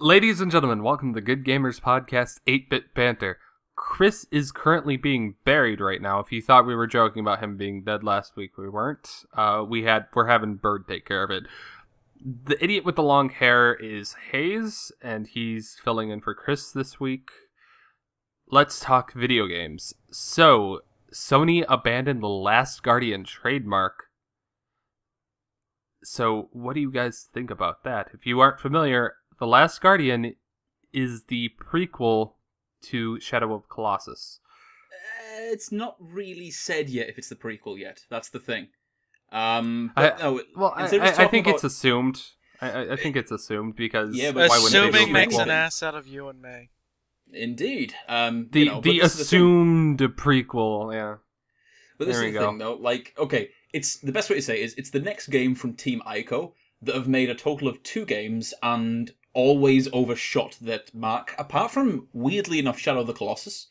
Ladies and gentlemen, welcome to the Good Gamers Podcast 8-Bit Banter. Chris is currently being buried right now. If you thought we were joking about him being dead last week, we weren't. We're having Bird take care of it. The idiot with the long hair is Haze, and he's filling in for Chris this week. Let's talk video games. So, Sony abandoned the Last Guardian trademark. So, what do you guys think about that? If you aren't familiar, The Last Guardian is the prequel to Shadow of Colossus. It's not really said yet if it's the prequel yet. That's the thing. I think it's assumed. I think it's assumed because assuming makes an ass out of you and me. Indeed. The assumed prequel, yeah. But this is the thing, though. Like, okay, it's the best way to say it is it's the next game from Team Ico that have made a total of 2 games and always overshot that mark, apart from, weirdly enough, Shadow of the Colossus,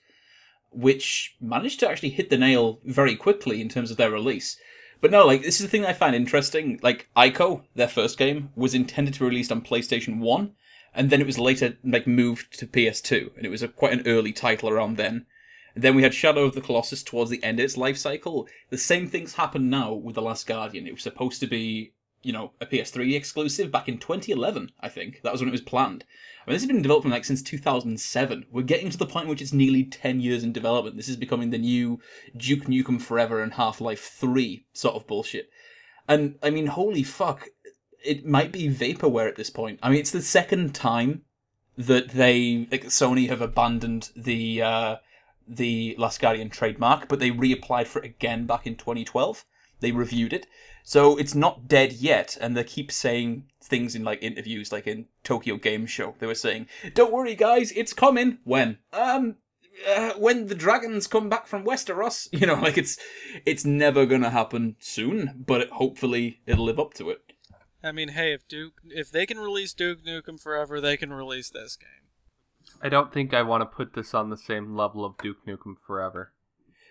which managed to actually hit the nail very quickly in terms of their release. But no, like, this is the thing I find interesting. Like, Ico, their first game, was intended to be released on PlayStation 1, and then it was later, like, moved to PS2, and it was quite an early title around then. And then we had Shadow of the Colossus towards the end of its life cycle. The same things happen now with The Last Guardian. It was supposed to be, you know, a PS3 exclusive back in 2011, I think. That was when it was planned. I mean, this has been in development like since 2007. We're getting to the point in which it's nearly 10 years in development. This is becoming the new Duke Nukem Forever and Half-Life 3 sort of bullshit. And, I mean, holy fuck, it might be vaporware at this point. I mean, it's the second time that Sony have abandoned the Last Guardian trademark, but they reapplied for it again back in 2012. They reviewed it. So it's not dead yet, and they keep saying things in like interviews, like in Tokyo Game Show. They were saying, "Don't worry, guys, it's coming." When? When the dragons come back from Westeros. You know, like it's never gonna happen soon, but hopefully it'll live up to it. I mean, hey, if they can release Duke Nukem Forever, they can release this game. I don't think I want to put this on the same level of Duke Nukem Forever.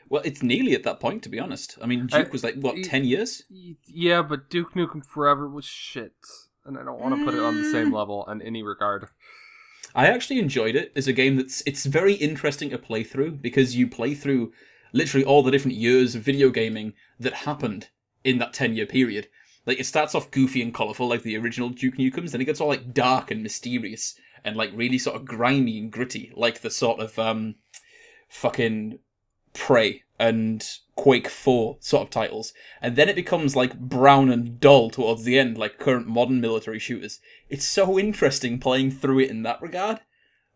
Well, it's nearly at that point, to be honest. I mean, Duke was like, what, 10 years? Yeah, but Duke Nukem Forever was shit. And I don't want to put it on the same level in any regard. I actually enjoyed it as a game it's very interesting to play through, because you play through literally all the different years of video gaming that happened in that 10-year period. Like, it starts off goofy and colourful, like the original Duke Nukems, then it gets all, like, dark and mysterious, and, like, really sort of grimy and gritty, like the sort of, fucking Prey and Quake 4 sort of titles. And then it becomes, like, brown and dull towards the end, like current modern military shooters. It's so interesting playing through it in that regard.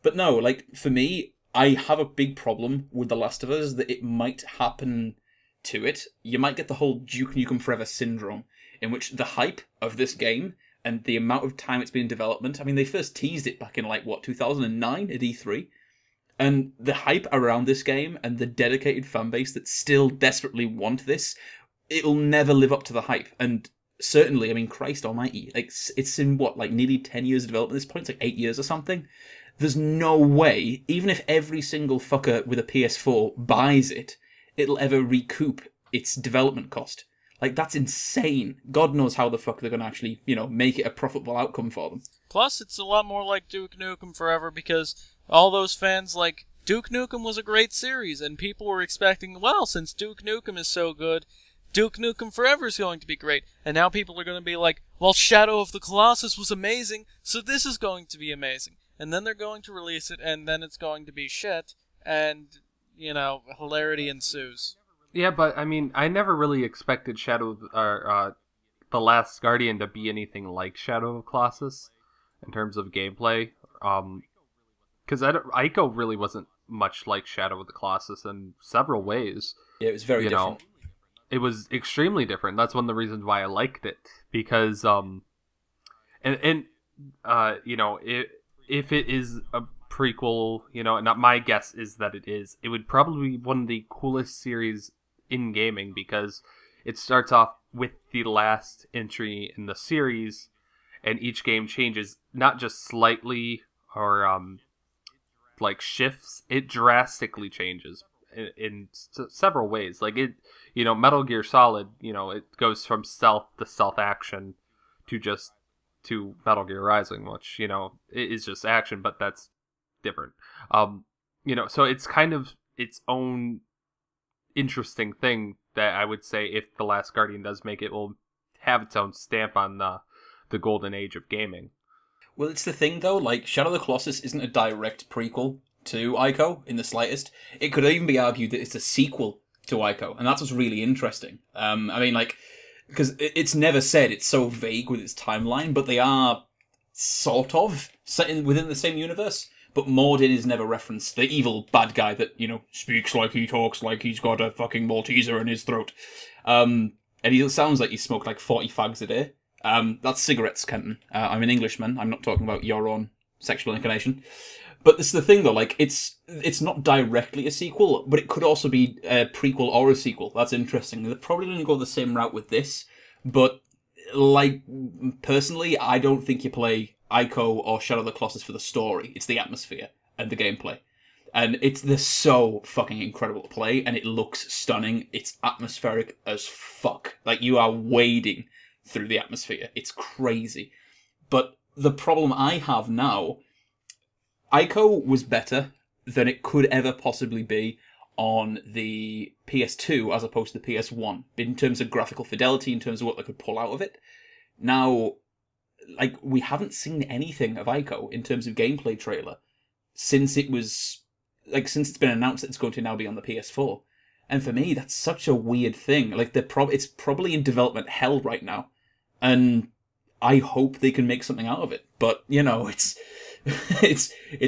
But no, like, for me, I have a big problem with The Last of Us, that it might happen to it. You might get the whole Duke Nukem Forever syndrome, in which the hype of this game and the amount of time it's been in development, I mean, they first teased it back in, like, what, 2009 at E3? And the hype around this game and the dedicated fan base that still desperately want this, it'll never live up to the hype. And certainly, I mean, Christ almighty, like, it's in, what, like, nearly 10 years of development at this point? It's like 8 years or something? There's no way, even if every single fucker with a PS4 buys it, it'll ever recoup its development cost. Like, that's insane. God knows how the fuck they're going to actually, you know, make it a profitable outcome for them. Plus, it's a lot more like Duke Nukem Forever, because all those fans, like, Duke Nukem was a great series, and people were expecting, well, since Duke Nukem is so good, Duke Nukem Forever is going to be great. And now people are going to be like, well, Shadow of the Colossus was amazing, so this is going to be amazing. And then they're going to release it, and then it's going to be shit, and, you know, hilarity ensues. Yeah, but, I mean, I never really expected The Last Guardian to be anything like Shadow of Colossus in terms of gameplay. Because Ico really wasn't much like Shadow of the Colossus in several ways. Yeah, it was very different. It was extremely different. That's one of the reasons why I liked it. Because, you know, if it is a prequel, you know, and my guess is that it would probably be one of the coolest series in gaming, because it starts off with the last entry in the series, and each game changes not just slightly or like shifts, it drastically changes in several ways. Like, it, you know, Metal Gear Solid, you know, it goes from stealth to stealth action to just to Metal Gear Rising, which, is just action, but that's different. So it's kind of its own interesting thing that I would say, if The Last Guardian does make it, will have its own stamp on the golden age of gaming. Well, it's the thing, though, like, Shadow of the Colossus isn't a direct prequel to Ico in the slightest. It could even be argued that it's a sequel to Ico, and that's what's really interesting. Because it's never said, it's so vague with its timeline, but they are sort of set within the same universe. But Mordin is never referenced, the evil bad guy that, speaks like he talks like he's got a fucking Malteser in his throat. And he sounds like he smoked like 40 fags a day. That's cigarettes, Kenton. I'm an Englishman. I'm not talking about your own sexual inclination. But this is the thing, though. Like, it's not directly a sequel, but it could also be a prequel or a sequel. That's interesting. They're probably going to go the same route with this. But, like, personally, I don't think you play Ico or Shadow of the Colossus for the story. It's the atmosphere and the gameplay. And they're so fucking incredible to play, and it looks stunning. It's atmospheric as fuck. Like, you are wading through the atmosphere. It's crazy. But the problem I have now, Ico was better than it could ever possibly be on the PS2 as opposed to the PS1, in terms of graphical fidelity, in terms of what they could pull out of it. Now, like, we haven't seen anything of Ico in terms of gameplay trailer since it's been announced that it's going to now be on the PS4. And for me, that's such a weird thing. Like, it's probably in development hell right now. And I hope they can make something out of it. But, it's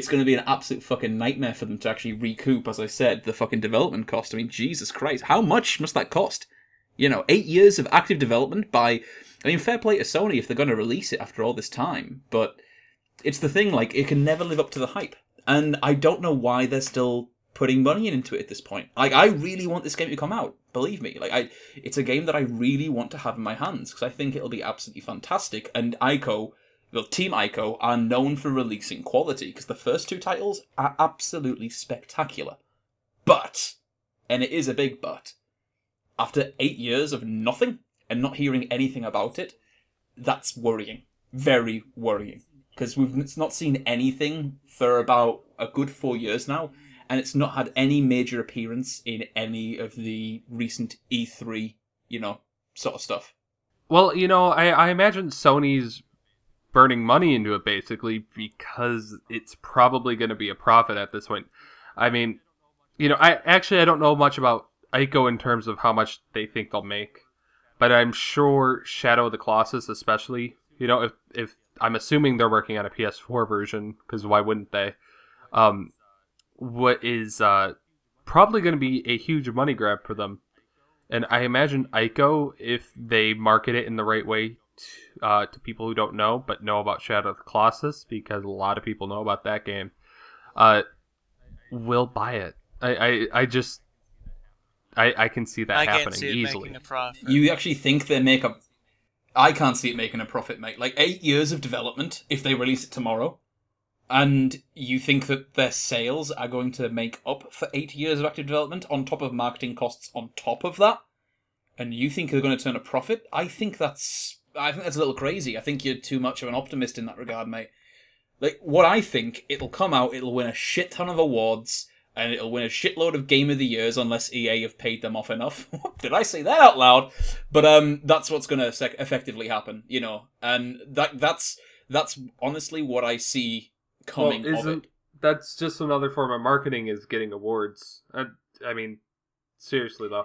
going to be an absolute fucking nightmare for them to actually recoup, as I said, the fucking development cost. I mean, Jesus Christ, how much must that cost? 8 years of active development by... I mean, fair play to Sony if they're going to release it after all this time. But it's the thing, like, it can never live up to the hype. And I don't know why they're still putting money into it at this point. Like, I really want this game to come out. Believe me. Like, it's a game that I really want to have in my hands, because I think it'll be absolutely fantastic. And Team Ico are known for releasing quality, because the first two titles are absolutely spectacular. But, and it is a big but, after 8 years of nothing, and not hearing anything about it, that's worrying. Very worrying. Because we've not seen anything for about a good 4 years now, and it's not had any major appearance in any of the recent E3, sort of stuff. Well, I imagine Sony's burning money into it, basically, because it's probably going to be a profit at this point. I mean, I don't know much about Ico in terms of how much they think they'll make. But I'm sure Shadow of the Colossus, especially, if I'm assuming they're working on a PS4 version, because why wouldn't they? What is probably going to be a huge money grab for them. And I imagine Ico, if they market it in the right way to people who don't know, but know about Shadow of the Colossus, because a lot of people know about that game, will buy it. I can see that happening easily. I can't see it making a profit. You actually think they make a... I can't see it making a profit, mate. Like, 8 years of development, if they release it tomorrow, and you think that their sales are going to make up for 8 years of active development on top of marketing costs on top of that, and you think they're going to turn a profit, I think that's a little crazy. I think you're too much of an optimist in that regard, mate. Like, what I think, it'll come out, it'll win a shit ton of awards, and it'll win a shitload of Game of the Years unless EA have paid them off enough. Did I say that out loud? But that's what's going to effectively happen, And that's honestly what I see coming of it. That's just another form of marketing, is getting awards. I mean, seriously though.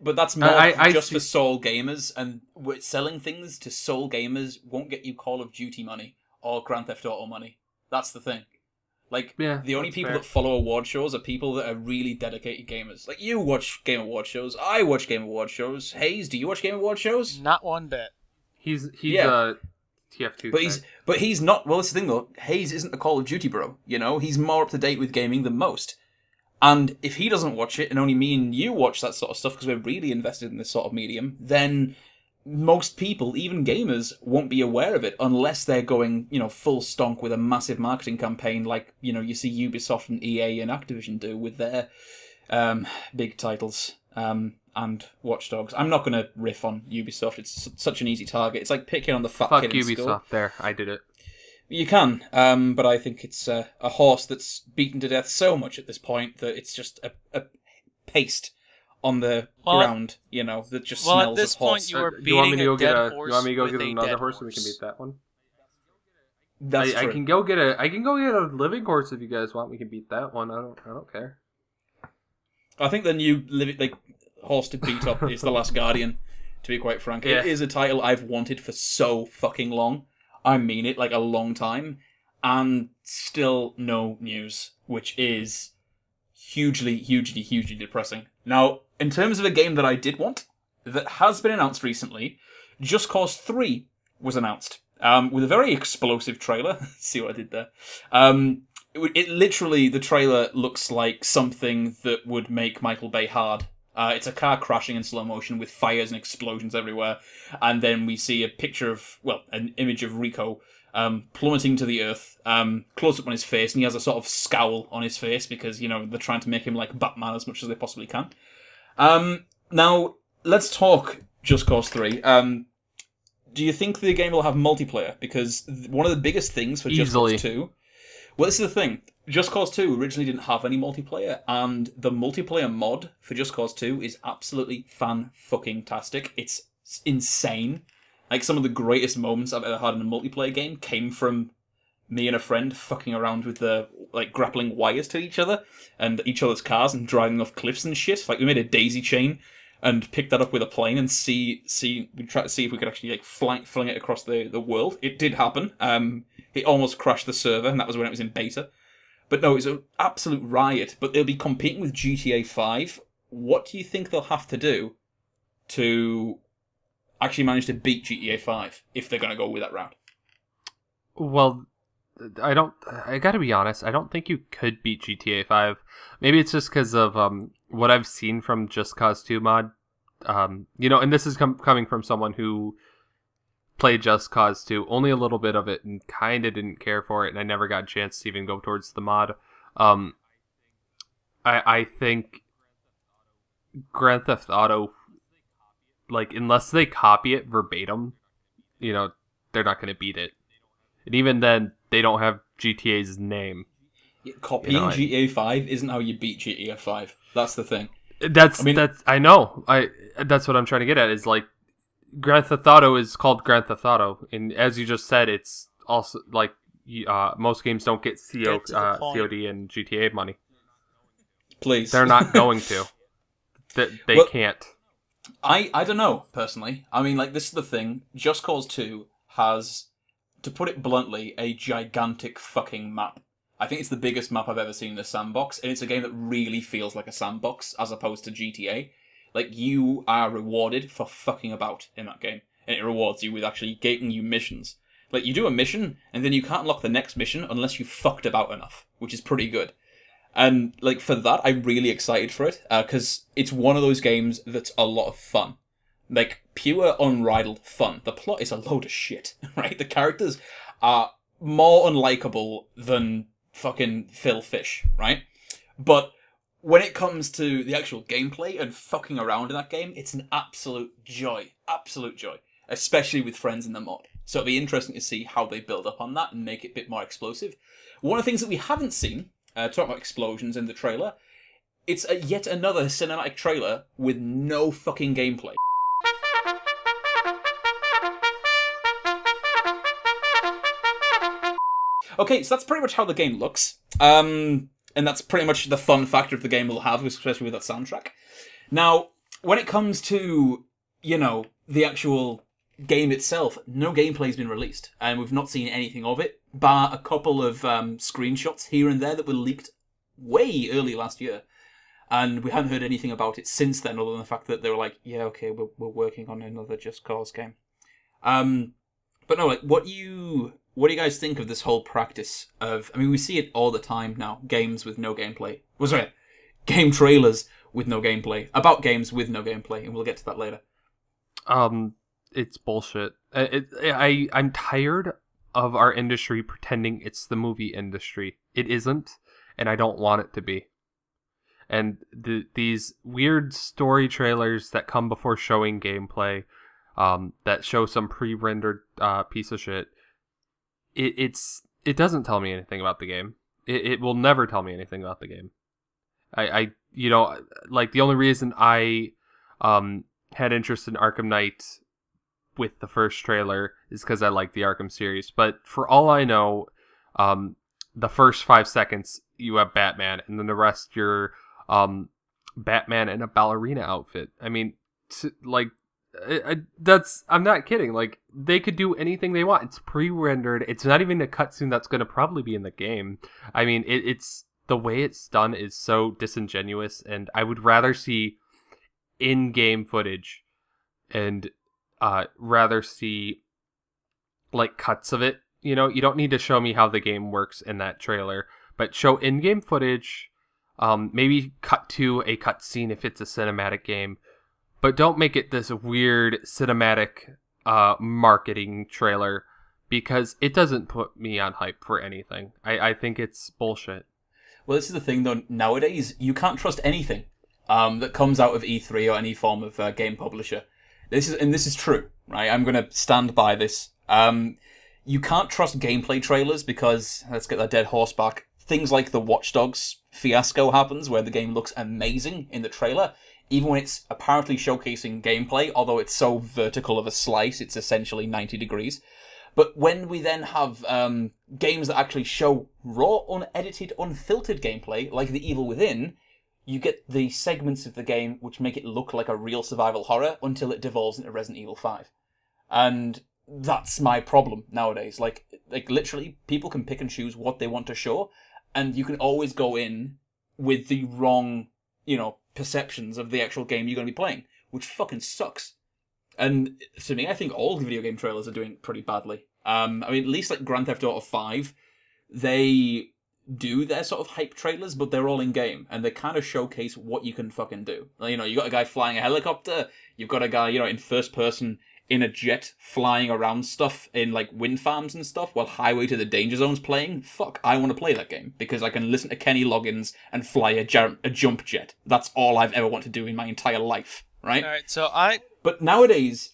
But that's more just for sole gamers, and selling things to sole gamers won't get you Call of Duty money or Grand Theft Auto money. That's the thing. Like, the only people that follow award shows are people that are really dedicated gamers. Like, you watch Game Award shows, I watch Game Award shows. Haze, do you watch Game Award shows? Not one bit. He's TF2. But he's not... Well, that's the thing, though. Haze isn't a Call of Duty bro, He's more up-to-date with gaming than most. And if he doesn't watch it, and only me and you watch that sort of stuff because we're really invested in this sort of medium, then most people, even gamers, won't be aware of it unless they're going, full stonk with a massive marketing campaign like, you see Ubisoft and EA and Activision do with their big titles. and Watch Dogs. I'm not going to riff on Ubisoft. It's such an easy target. It's like picking on the fat kid in Ubisoft school. there. I did it. You can, but I think it's a horse that's beaten to death so much at this point that it's just a paste on the ground, that just smells of horse. Well, at this point, you are beating a dead horse. You want me to go get another horse so we can beat that one? That's true. I can go get a living horse if you guys want. We can beat that one. I don't care. I think the new horse to beat up is The Last Guardian. To be quite frank, It is a title I've wanted for so fucking long. I mean it, like a long time, and still no news, which is hugely, hugely, hugely depressing. Now, in terms of a game that I did want, that has been announced recently, Just Cause 3 was announced, with a very explosive trailer. See what I did there? It literally, the trailer looks like something that would make Michael Bay hard. It's a car crashing in slow motion with fires and explosions everywhere. And then we see a picture of, an image of Rico plummeting to the earth, close up on his face, and he has a sort of scowl on his face because, they're trying to make him like Batman as much as they possibly can. Now, let's talk Just Cause 3. Do you think the game will have multiplayer? Because one of the biggest things for Just Cause 2... Well, this is the thing. Just Cause 2 originally didn't have any multiplayer, and the multiplayer mod for Just Cause 2 is absolutely fan-fucking-tastic. It's insane. Like, some of the greatest moments I've ever had in a multiplayer game came from me and a friend fucking around with the, grappling wires to each other, and each other's cars, and driving off cliffs and shit. Like, we made a daisy chain, and picked that up with a plane, and we tried to see if we could actually, fling it across the world. It did happen. It almost crashed the server, and that was when it was in beta. But no, it's an absolute riot. But they'll be competing with GTA 5. What do you think they'll have to do to actually manage to beat GTA 5 if they're going to go with that route? Well, I gotta be honest, I don't think you could beat GTA 5. Maybe it's just because of what I've seen from Just Cause 2 mod. And this is coming from someone who played Just Cause 2, only a little bit of it, and kind of didn't care for it, and I never got a chance to even go towards the mod. I think Grand Theft Auto, unless they copy it verbatim, they're not going to beat it. And even then, they don't have GTA's name. Copying GTA 5 isn't how you beat GTA 5. That's the thing. I know. That's what I'm trying to get at, is Grand Theft Auto is called Grand Theft Auto, and as you just said, it's also most games don't get COD and GTA money. Please, they're not going to. They can't. I don't know personally. I mean, this is the thing. Just Cause 2 has, to put it bluntly, a gigantic fucking map. I think it's the biggest map I've ever seen in a sandbox, and it's a game that really feels like a sandbox as opposed to GTA. You are rewarded for fucking about in that game. And it rewards you with actually getting you missions. You do a mission, and then you can't unlock the next mission unless you fucked about enough, which is pretty good. And, for that, I'm really excited for it, because it's one of those games that's a lot of fun. Pure, unrivaled fun. The plot is a load of shit, right? The characters are more unlikable than fucking Phil Fish, right? But when it comes to the actual gameplay and fucking around in that game, it's an absolute joy. Absolute joy. Especially with friends in the mod. So it'll be interesting to see how they build up on that and make it a bit more explosive. One of the things that we haven't seen, talking about explosions in the trailer, it's yet another cinematic trailer with no fucking gameplay. Okay, so that's pretty much how the game looks. And that's pretty much the fun factor of the game we'll have, especially with that soundtrack. Now, when it comes to, the actual game itself, no gameplay's been released. And we've not seen anything of it, bar a couple of screenshots here and there that were leaked way early last year. And we haven't heard anything about it since then, other than the fact that they were like, yeah, okay, we're working on another Just Cause game. But no, what do you guys think of this whole practice of... I mean, we see it all the time now. Games with no gameplay. Well, sorry, game trailers with no gameplay. About games with no gameplay, and we'll get to that later. It's bullshit. I'm tired of our industry pretending it's the movie industry. It isn't, and I don't want it to be. and these weird story trailers that come before showing gameplay, that show some pre-rendered piece of shit. It doesn't tell me anything about the game. It will never tell me anything about the game. I like the only reason I had interest in Arkham Knight with the first trailer is because I like the Arkham series. But for all I know, the first 5 seconds you have Batman, and then the rest you're Batman in a ballerina outfit. I mean, I'm not kidding. Like, they could do anything they want. It's pre-rendered. It's not even a cutscene that's going to probably be in the game. I mean, it's the way it's done is so disingenuous, and I would rather see in-game footage and rather see like cuts of it. You know, you don't need to show me how the game works in that trailer, but show in-game footage. Maybe cut to a cutscene if it's a cinematic game, but don't make it this weird cinematic marketing trailer, because it doesn't put me on hype for anything. I think it's bullshit. Well, this is the thing, though. Nowadays, you can't trust anything that comes out of E3 or any form of game publisher. This is true, right? I'm going to stand by this. You can't trust gameplay trailers because, let's get that dead horse back, things like the Watch Dogs fiasco happens where the game looks amazing in the trailer, even when it's apparently showcasing gameplay, although it's so vertical of a slice, it's essentially 90 degrees. But when we then have games that actually show raw, unedited, unfiltered gameplay, like The Evil Within, you get the segments of the game which make it look like a real survival horror until it devolves into Resident Evil 5. And that's my problem nowadays. Like literally, people can pick and choose what they want to show, and you can always go in with the wrong, perceptions of the actual game you're going to be playing, which fucking sucks. And to me, I think all the video game trailers are doing pretty badly. I mean, at least like Grand Theft Auto 5, they do their sort of hype trailers, but they're all in game, and they kind of showcase what you can fucking do. You got a guy flying a helicopter, you've got a guy, in first person in a jet flying around stuff in like wind farms and stuff while Highway to the Danger Zone's playing. Fuck, I want to play that game because I can listen to Kenny Loggins and fly a jump jet. That's all I've ever wanted to do in my entire life, right? All right, But nowadays,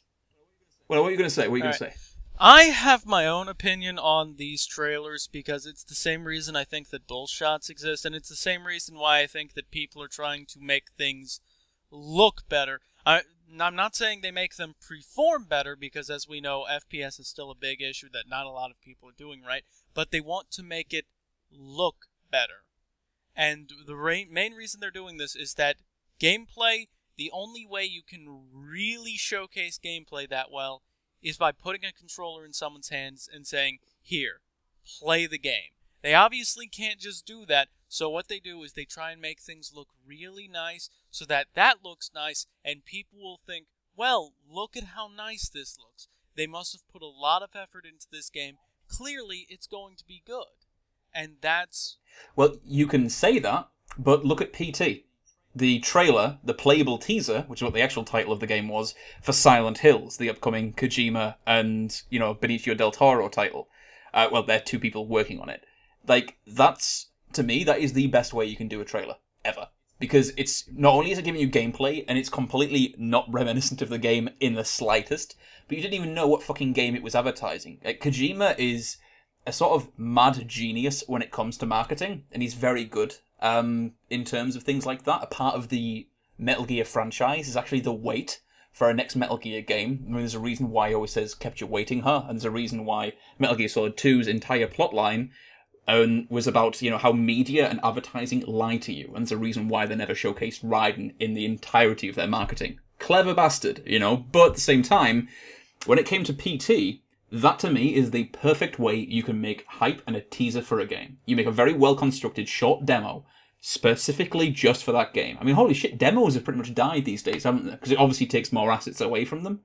well, what are you going to say? What are you going to say? I have my own opinion on these trailers because it's the same reason I think that bullshots exist, and it's the same reason why I think that people are trying to make things look better. I'm not saying they make them perform better, because as we know, FPS is still a big issue that not a lot of people are doing right, but they want to make it look better. And the main reason they're doing this is that gameplay, the only way you can really showcase gameplay that well is by putting a controller in someone's hands and saying, here, play the game. They obviously can't just do that, so what they do is they try and make things look really nice so that looks nice, and people will think, well, look at how nice this looks. They must have put a lot of effort into this game. Clearly, it's going to be good. And that's... Well, you can say that, but look at PT. The trailer, the playable teaser, which is what the actual title of the game was, for Silent Hills, the upcoming Kojima and, Benicio del Toro title. Well, they're two people working on it. Like, that's, to me, that is the best way you can do a trailer, ever. Because it's, not only is it giving you gameplay, and it's completely not reminiscent of the game in the slightest, but you didn't even know what fucking game it was advertising. Kojima is a sort of mad genius when it comes to marketing, and he's very good in terms of things like that. A part of the Metal Gear franchise is actually the wait for our next Metal Gear game. I mean, there's a reason why he always says, kept you waiting, huh? And there's a reason why Metal Gear Solid 2's entire plotline was about, how media and advertising lie to you. And there's a reason why they never showcased Raiden in the entirety of their marketing. Clever bastard, but at the same time, when it came to PT, that to me is the perfect way you can make hype and a teaser for a game. You make a very well-constructed short demo specifically just for that game. I mean, holy shit, demos have pretty much died these days, haven't they? Because it obviously takes more assets away from them.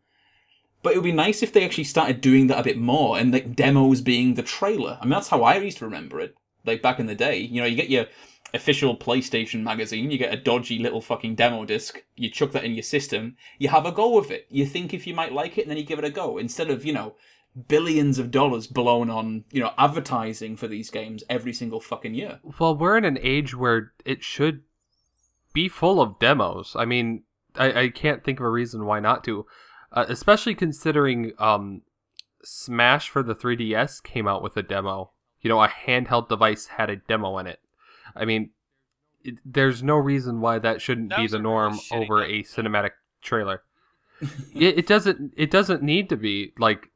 But it would be nice if they actually started doing that a bit more, and like demos being the trailer. I mean, that's how I used to remember it. Like back in the day, you get your official PlayStation magazine, you get a dodgy little fucking demo disc, you chuck that in your system, you have a go with it. You think if you might like it, and then you give it a go. Instead of, billions of dollars blown on, advertising for these games every single fucking year. Well, we're in an age where it should be full of demos. I mean, I can't think of a reason why not to, especially considering Smash for the 3DS came out with a demo. You know, a handheld device had a demo in it. I mean, there's no reason why that shouldn't be the norm over a cinematic trailer. it doesn't need to be like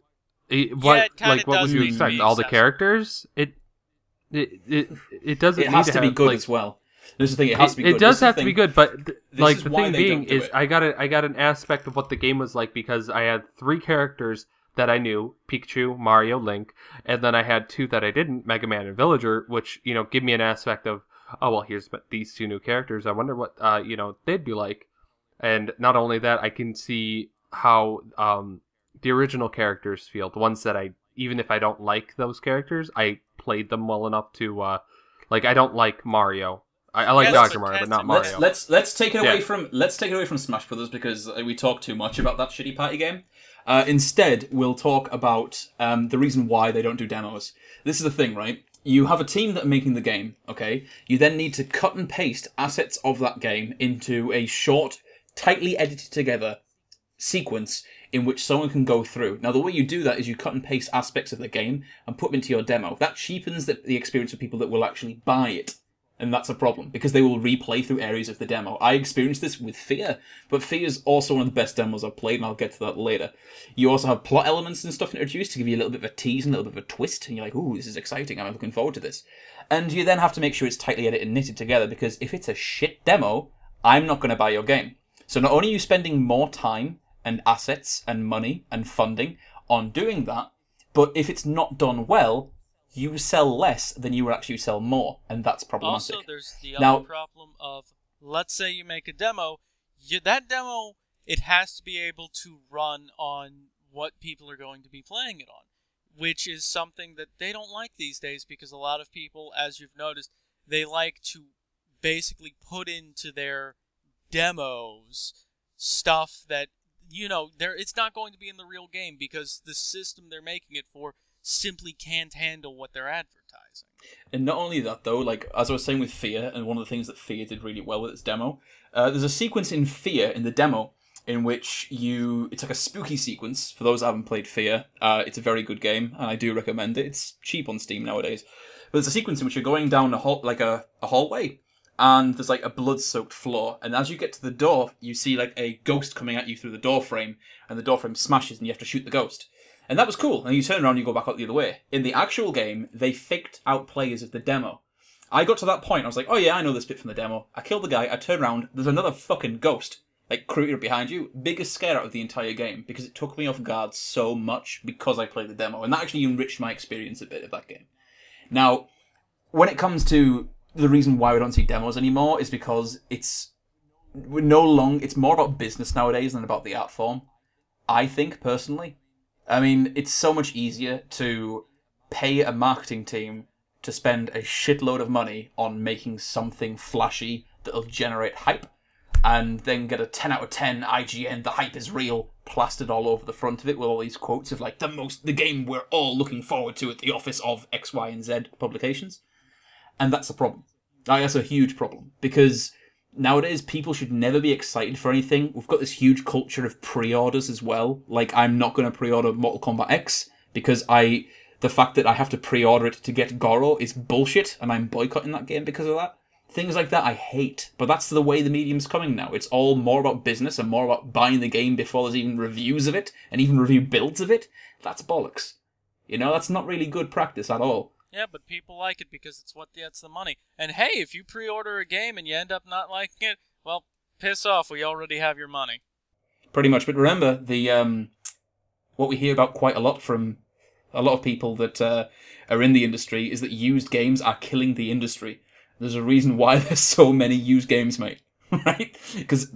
what would you expect? All the characters? It doesn't. It has need to be good as well. This is the thing. It has to be good. It does have to be good, but like the thing being is, I got an aspect of what the game was like because I had 3 characters that I knew: Pikachu, Mario, Link, and then I had 2 that I didn't: Mega Man and Villager, which give me an aspect of, oh well, here's these 2 new characters. I wonder what they'd be like. And not only that, I can see how the original characters feel. The ones that even if I don't like those characters, I played them well enough to I don't like Mario. I like Dr. Mario, but not Mario. Let's take it away from Smash Brothers because we talk too much about that shitty party game. Instead, we'll talk about the reason why they don't do demos. This is the thing, right? You have a team that are making the game, okay? You then need to cut and paste assets of that game into a short, tightly edited together sequence in which someone can go through. Now, the way you do that is you cut and paste aspects of the game and put them into your demo. That cheapens the experience of people that will actually buy it. And that's a problem, because they will replay through areas of the demo. I experienced this with Fear, but Fear is also one of the best demos I've played, and I'll get to that later. You also have plot elements and stuff introduced to give you a little bit of a tease and a little bit of a twist, and you're like, ooh, this is exciting, I'm looking forward to this. And you then have to make sure it's tightly edited and knitted together, because if it's a shit demo, I'm not going to buy your game. So not only are you spending more time and assets and money and funding on doing that, but if it's not done well, you sell less than you will actually sell more, and that's problematic. Also, there's the other problem of, let's say you make a demo, that demo, it has to be able to run on what people are going to be playing it on, which is something that they don't like these days, because a lot of people, as you've noticed, they like to basically put into their demos stuff that, it's not going to be in the real game, because the system they're making it for simply can't handle what they're advertising. And not only that, though, as I was saying with Fear, and one of the things that Fear did really well with its demo, there's a sequence in Fear, in the demo, in which it's like a spooky sequence. For those that haven't played Fear, it's a very good game, and I do recommend it. It's cheap on Steam nowadays. But there's a sequence in which you're going down a hallway, and there's a blood-soaked floor, and as you get to the door, you see a ghost coming at you through the door frame, and the door frame smashes, and you have to shoot the ghost. And that was cool. And you turn around and you go back out the other way. In the actual game, they faked out players of the demo. I got to that point. I was like, oh yeah, I know this bit from the demo. I killed the guy. I turn around. There's another fucking ghost. Created behind you. Biggest scare out of the entire game. Because it took me off guard so much because I played the demo. And that actually enriched my experience a bit of that game. Now, when it comes to the reason why we don't see demos anymore is because it's more about business nowadays than about the art form. I think, personally. I mean, it's so much easier to pay a marketing team to spend a shitload of money on making something flashy that'll generate hype, and then get a 10 out of 10 IGN, the hype is real, plastered all over the front of it with all these quotes of the game we're all looking forward to at the office of X, Y, and Z publications. And that's a problem. That's a huge problem, because nowadays, people should never be excited for anything. We've got this huge culture of pre-orders as well. I'm not going to pre-order Mortal Kombat X because the fact that I have to pre-order it to get Goro is bullshit, and I'm boycotting that game because of that. Things like that I hate, but that's the way the medium's coming now. It's all more about business and more about buying the game before there's even reviews of it, and even review builds of it. That's bollocks. That's not really good practice at all. Yeah, but people like it because it's what gets the money. And hey, if you pre-order a game and you end up not liking it, well, piss off, we already have your money. Pretty much, but remember, what we hear about quite a lot from a lot of people that are in the industry is that used games are killing the industry. There's a reason why there's so many used games made, right? Because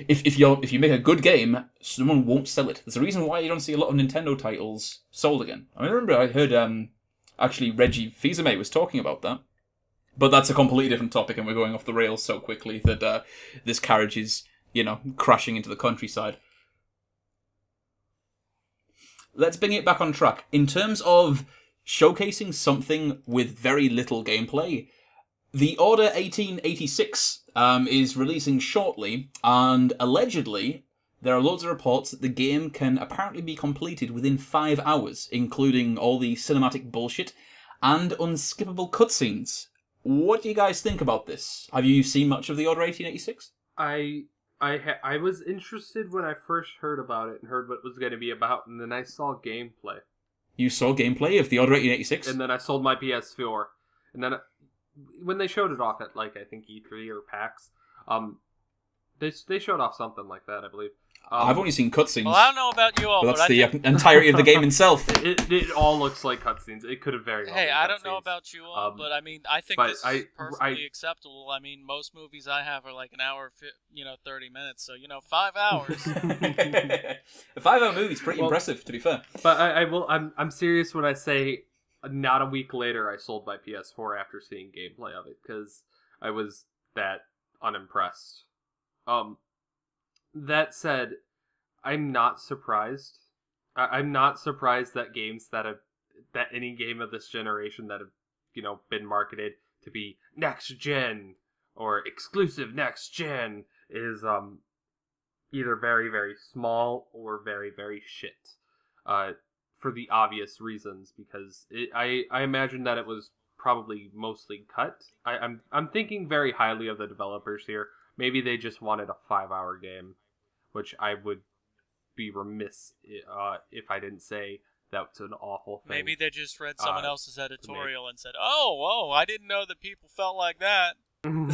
if you make a good game, someone won't sell it. There's a reason why you don't see a lot of Nintendo titles sold again. I remember I heard... Actually, Reggie Fils-Aimé was talking about that. But that's a completely different topic, and we're going off the rails so quickly that this carriage is, crashing into the countryside. Let's bring it back on track. In terms of showcasing something with very little gameplay, The Order 1886 is releasing shortly, and allegedly there are loads of reports that the game can apparently be completed within 5 hours, including all the cinematic bullshit and unskippable cutscenes. What do you guys think about this? Have you seen much of the Order 1886? I was interested when I first heard about it and heard what it was going to be about, and then I saw gameplay. You saw gameplay of the Order 1886? And then I sold my PS4. And then when they showed it off at, I think E3 or PAX, they showed off something like that, I believe. I've only seen cutscenes. Well, I don't know about you all, but that's the entirety of the game itself. It all looks like cutscenes. It could have very well been I don't know about you all, but I mean, I think this is perfectly acceptable. I mean, most movies I have are like an hour, 30 minutes. So 5 hours. A 5-hour movie is pretty impressive, to be fair. But I'm serious when I say not a week later I sold my PS4 after seeing gameplay of it, because I was that unimpressed. That said, I'm not surprised. I'm not surprised that that any game of this generation that have, been marketed to be next gen or exclusive next gen is either very, very small or very, very shit. For the obvious reasons, because I imagine that it was probably mostly cut. I'm thinking very highly of the developers here. Maybe they just wanted a 5-hour game, which I would be remiss if I didn't say that's an awful thing. Maybe they just read someone else's editorial and said, "Oh, I didn't know that people felt like that." Well,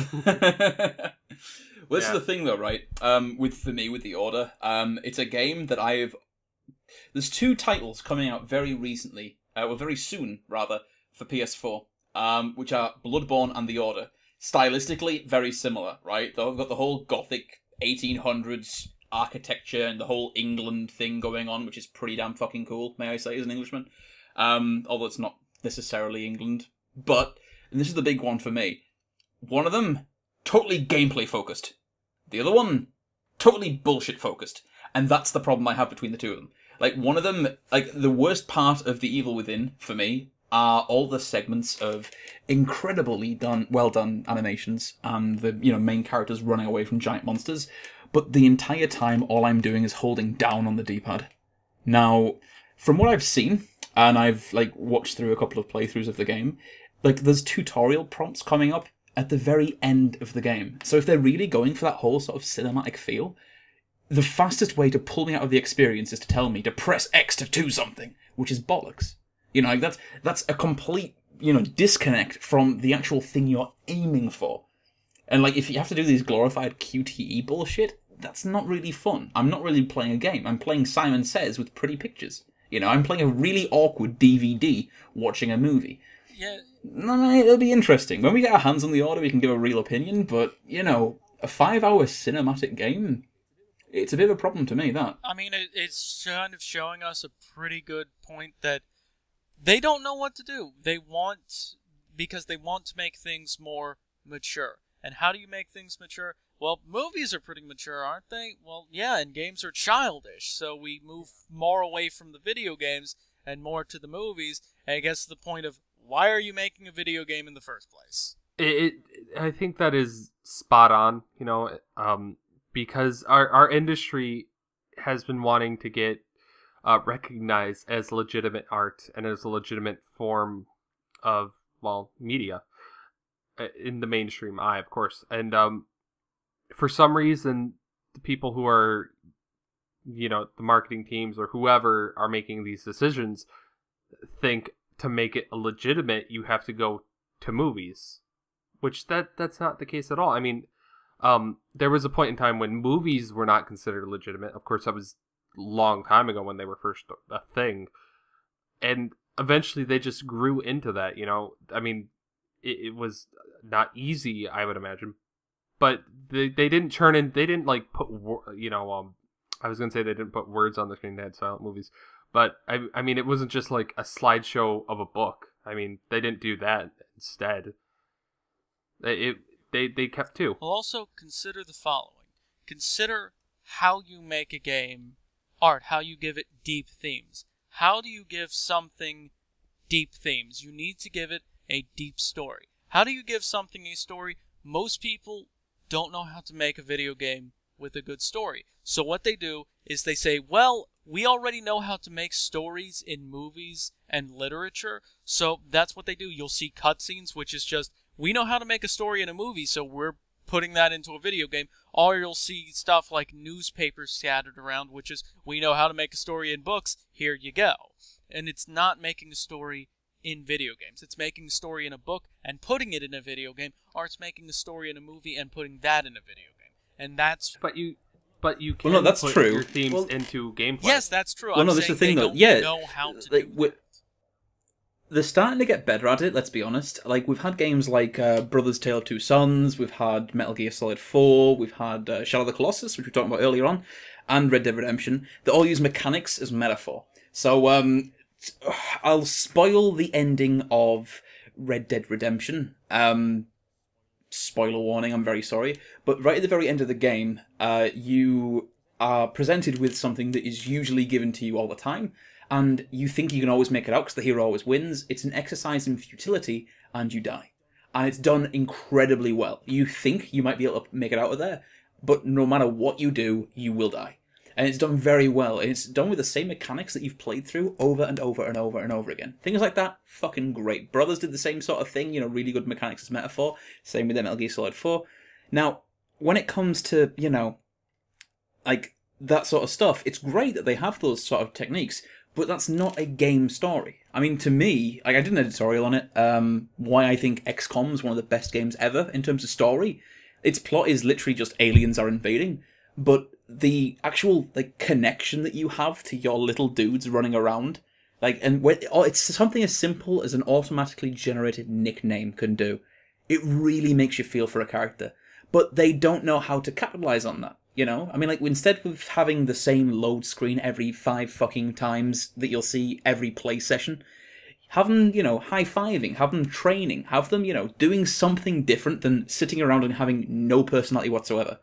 this is the thing, though, right? For me, with the Order, it's a game that there's 2 titles coming out very recently, very soon, rather, for PS4, which are Bloodborne and The Order. Stylistically, very similar, right? They've got the whole gothic 1800s architecture and the whole England thing going on, which is pretty damn fucking cool, may I say, as an Englishman. Although it's not necessarily England. But, and this is the big one for me, one of them, totally gameplay focused. The other one, totally bullshit focused. And that's the problem I have between the two of them. One of them, the worst part of The Evil Within, for me, are all the segments of incredibly well done animations and the main characters running away from giant monsters, but the entire time all I'm doing is holding down on the D-pad. Now, from what I've seen, and I've watched through a couple of playthroughs of the game, there's tutorial prompts coming up at the very end of the game. So if they're really going for that whole sort of cinematic feel, the fastest way to pull me out of the experience is to tell me to press X to do something, which is bollocks. That's a complete, disconnect from the actual thing you're aiming for. And, if you have to do these glorified QTE bullshit, that's not really fun. I'm not really playing a game. I'm playing Simon Says with pretty pictures. I'm playing a really awkward DVD watching a movie. Yeah. It'll be interesting. When we get our hands on the Order, we can give a real opinion, but, a 5-hour cinematic game, it's a bit of a problem to me, that. I mean, it's kind of showing us a pretty good point that they don't know what to do. Because they want to make things more mature. And how do you make things mature? Well, movies are pretty mature, aren't they? Well, yeah, and games are childish, so we move more away from the video games and more to the movies. And I guess the point of, why are you making a video game in the first place? I think that is spot on, because our industry has been wanting to get recognized as legitimate art and as a legitimate form of, media in the mainstream eye, of course. And for some reason, the people who are, the marketing teams or whoever are making these decisions think to make it legitimate, you have to go to movies, which that's not the case at all. I mean, there was a point in time when movies were not considered legitimate. Of course, that was a long time ago when they were first a thing. And eventually they just grew into that, I mean, it was not easy, I would imagine. But they didn't turn in, they didn't put, I was going to say they didn't put words on the screen, they had silent movies. But, I mean, it wasn't just a slideshow of a book. I mean, they didn't do that instead. They kept 2. Well, also consider the following. Consider how you make a game art, how you give it deep themes. How do you give something deep themes? You need to give it a deep story. How do you give something a story? Most people don't know how to make a video game with a good story. So what they do is they say, well, we already know how to make stories in movies and literature, so that's what they do. You'll see cutscenes, which is just, we know how to make a story in a movie, so we're putting that into a video game. Or you'll see stuff like newspapers scattered around, which is, we know how to make a story in books, here you go. And it's not making a story in video games. It's making a story in a book and putting it in a video game, or it's making a story in a movie and putting that in a video game. And that's... But you can that's put true. your themes into gameplay. Yes, that's true. Well, I'm no, that's saying the thing, they though. don't Yeah, know how to like, do it. they're starting to get better at it, let's be honest. Like, we've had games like Brothers Tale of Two Sons, we've had Metal Gear Solid 4, we've had Shadow of the Colossus, which we were talking about earlier on, and Red Dead Redemption. They all use mechanics as metaphor. So, I'll spoil the ending of Red Dead Redemption. Spoiler warning, I'm very sorry. But right at the very end of the game, you are presented with something that is usually given to you all the time, and you think you can always make it out because the hero always wins. It's an exercise in futility, and you die. And it's done incredibly well. You think you might be able to make it out of there, but no matter what you do, you will die. And it's done very well. And it's done with the same mechanics that you've played through over and over and over and over again. Things like that, fucking great. Brothers did the same sort of thing, really good mechanics as metaphor. Same with Metal Gear Solid 4. Now, when it comes to, like, that sort of stuff, it's great that they have those sort of techniques, but that's not a game story. I mean, to me, like, I did an editorial on it, why I think XCOM is one of the best games ever in terms of story. Its plot is literally just aliens are invading, but the actual connection that you have to your little dudes running around, it's something as simple as an automatically generated nickname can do. It really makes you feel for a character, but they don't know how to capitalize on that. I mean, instead of having the same load screen every 5 fucking times that you'll see every play session, have them, high-fiving, have them training, have them, doing something different than sitting around and having no personality whatsoever.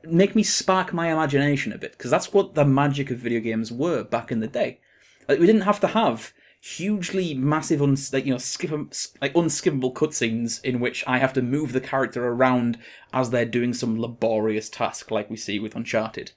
Make me spark my imagination a bit, because that's what the magic of video games were back in the day. We didn't have to have hugely massive, unskippable cutscenes in which I have to move the character around as they're doing some laborious task, like we see with Uncharted,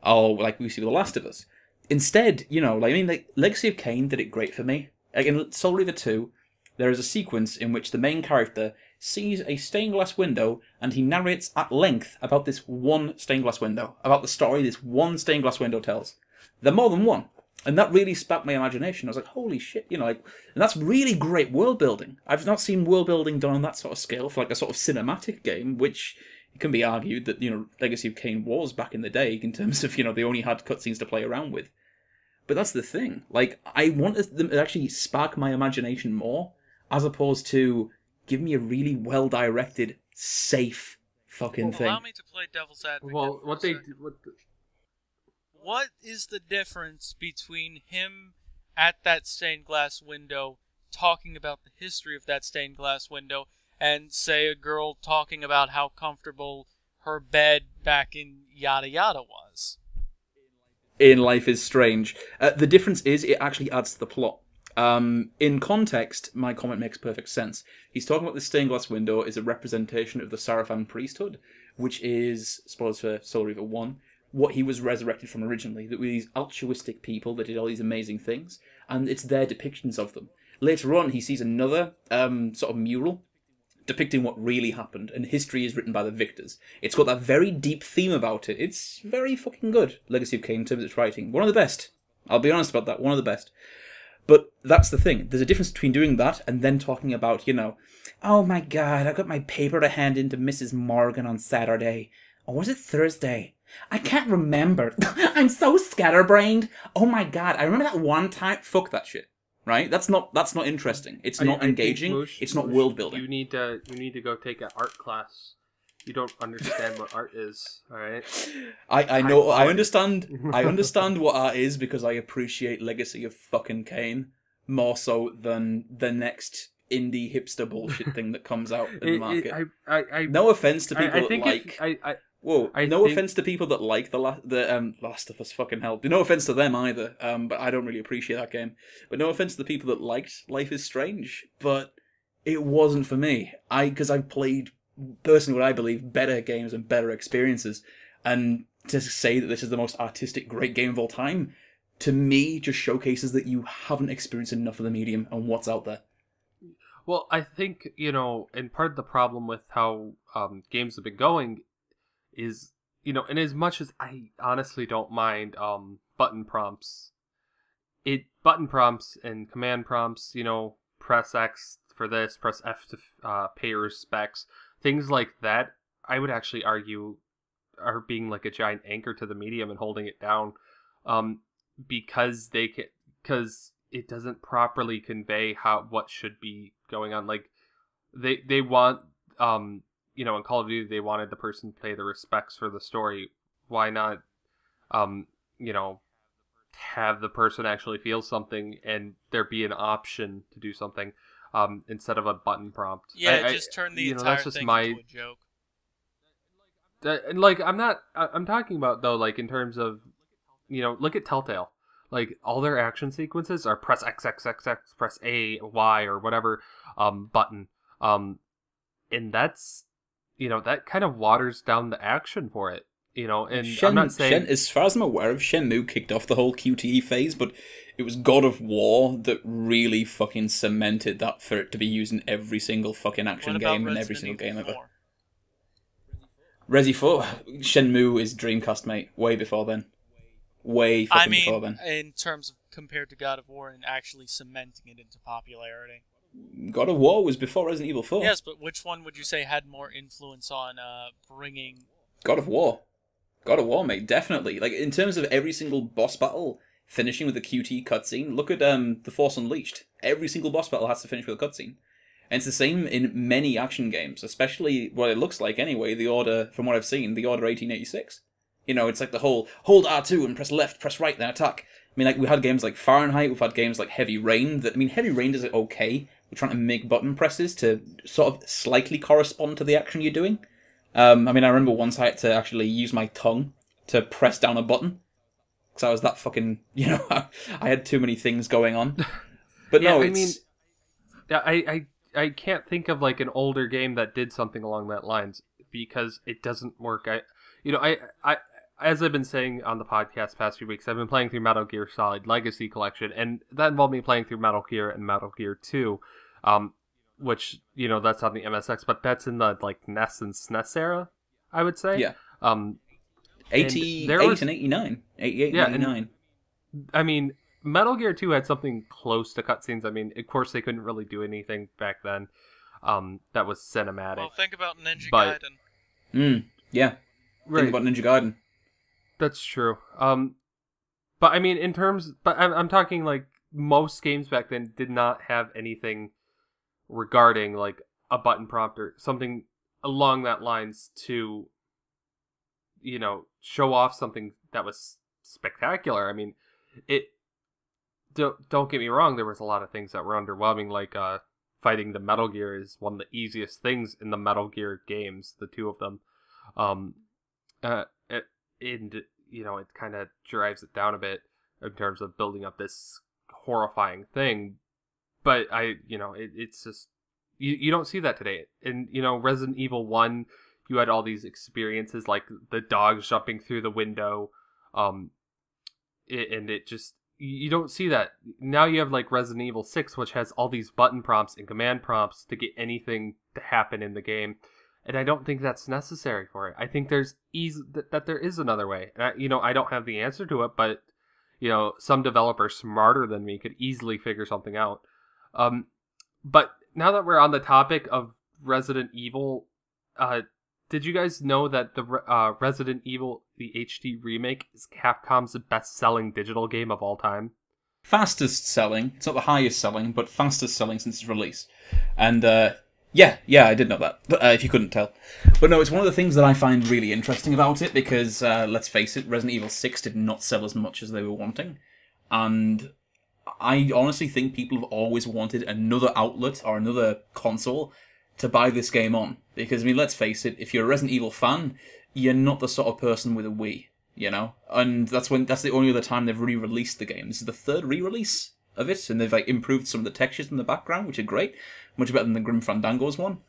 or like we see with The Last of Us. Instead, Legacy of Kain did it great for me. In Soul Reaver 2, there is a sequence in which the main character sees a stained glass window, and he narrates at length about this one stained glass window, about the story this one stained glass window tells. They're more than one. And that really sparked my imagination. I was like, holy shit, and that's really great world building. I've not seen world building done on that sort of scale for a sort of cinematic game, which it can be argued that, Legacy of Kain was back in the day in terms of, they only had cutscenes to play around with. But that's the thing. I want them to actually spark my imagination more, as opposed to give me a really well-directed, safe fucking thing. Allow me to play devil's advocate. Well, What is the difference between him at that stained glass window talking about the history of that stained glass window and, say, a girl talking about how comfortable her bed back in yada yada was? In Life is Strange. The difference is it actually adds to the plot. In context, my comment makes perfect sense. He's talking about the stained glass window is a representation of the Sarafan priesthood, which is, spoilers for Soul Reaver 1, what he was resurrected from originally. That were these altruistic people that did all these amazing things, and it's their depictions of them. Later on, he sees another sort of mural depicting what really happened, and history is written by the victors. It's got that very deep theme about it. It's very fucking good, Legacy of Kain, in terms of its writing. One of the best. I'll be honest about that, one of the best. But that's the thing. There's a difference between doing that and then talking about, oh my god, I got my paper to hand in to Mrs. Morgan on Saturday. Or was it Thursday? I can't remember. I'm so scatterbrained. Oh my god, I remember that one time. Fuck that shit. Right? That's not interesting. It's not engaging. Moosh, it's not world building. You need to go take an art class. You don't understand what art is, all right? I know. I understand. I understand what art is because I appreciate Legacy of fucking Kain more so than the next indie hipster bullshit thing that comes out in the market. No offense to people that like. Offense to people that like the Last of Us, fucking hell. No offense to them either. But I don't really appreciate that game. But no offense to the people that liked Life is Strange. But it wasn't for me. Because I've played, personally, what I believe, better games and better experiences. And to say that this is the most artistic, great game of all time, to me, just showcases that you haven't experienced enough of the medium and what's out there. Well, I think, and part of the problem with how games have been going is, and as much as I honestly don't mind button prompts, button prompts and command prompts, press X for this, press F to pay your respects, things like that, I would actually argue are being like a giant anchor to the medium and holding it down, because it doesn't properly convey what should be going on. Like they want, in Call of Duty, they wanted the person to pay the respects for the story. Why not, have the person actually feel something and there be an option to do something, instead of a button prompt. Yeah, just turn the entire that's just thing my... into a joke. I'm talking about, though, like, in terms of, look at Telltale. Like, all their action sequences are press X, X, X, X, press A, Y, or whatever button. And that's, that kind of waters down the action for it. And I'm not saying... as far as I'm aware of, Shenmue kicked off the whole QTE phase, but it was God of War that really fucking cemented that for it to be used in every single fucking action game and every single game ever. Resi 4, Shenmue is Dreamcast, mate. Way before then. Way fucking before then. In terms of compared to God of War and actually cementing it into popularity. God of War was before Resident Evil 4. Yes, but which one would you say had more influence on bringing... God of War. God of War, mate, definitely. Like, in terms of every single boss battle finishing with a QT cutscene, look at The Force Unleashed. Every single boss battle has to finish with a cutscene. And it's the same in many action games, especially what it looks like anyway, the Order, from what I've seen, the Order 1886. It's like the whole, hold R2 and press left, press right, then attack. I mean, like, we had games like Fahrenheit, we've had games like Heavy Rain, Heavy Rain does it okay. We're trying to make button presses to sort of slightly correspond to the action you're doing. I remember once I had to actually use my tongue to press down a button. Because I was that fucking, I had too many things going on. But yeah, no, it's... I can't think of like an older game that did something along that lines because it doesn't work. I as I've been saying on the podcast past few weeks, I've been playing through Metal Gear Solid Legacy Collection, and that involved me playing through Metal Gear and Metal Gear 2, which, that's on the MSX, but that's in the like NES and SNES era, I would say. Yeah. 88 and 89. 88 yeah, and 89. And, Metal Gear 2 had something close to cutscenes. Of course, they couldn't really do anything back then that was cinematic. Well, think about Ninja Gaiden. Yeah. Right. Think about Ninja Gaiden. That's true. But in terms... But I'm talking, like, most games back then did not have anything regarding, like, a button prompt or something along that lines to, show off something that was spectacular. Don't get me wrong, there was a lot of things that were underwhelming, like fighting the Metal Gear is one of the easiest things in the Metal Gear games, the two of them. It kind of drives it down a bit in terms of building up this horrifying thing. But it's just, you don't see that today. And, Resident Evil 1, you had all these experiences, like the dogs jumping through the window, and it just... You don't see that. Now you have like Resident Evil 6, which has all these button prompts and command prompts to get anything to happen in the game. And I don't think that's necessary for it. I think there's that there is another way. And I don't have the answer to it, but some developer smarter than me could easily figure something out. But now that we're on the topic of Resident Evil, did you guys know that the Resident Evil, the HD remake, is Capcom's best-selling digital game of all time? Fastest selling. It's not the highest selling, but fastest selling since its release. And, yeah, I did know that, if you couldn't tell. But no, it's one of the things that I find really interesting about it, because, let's face it, Resident Evil 6 did not sell as much as they were wanting. And I honestly think people have always wanted another outlet or another console to buy this game on. Because, let's face it, if you're a Resident Evil fan, you're not the sort of person with a Wii, And that's the only other time they've re-released the game. This is the third re-release of it, and they've like improved some of the textures in the background, which are great, much better than the Grim Fandango's one.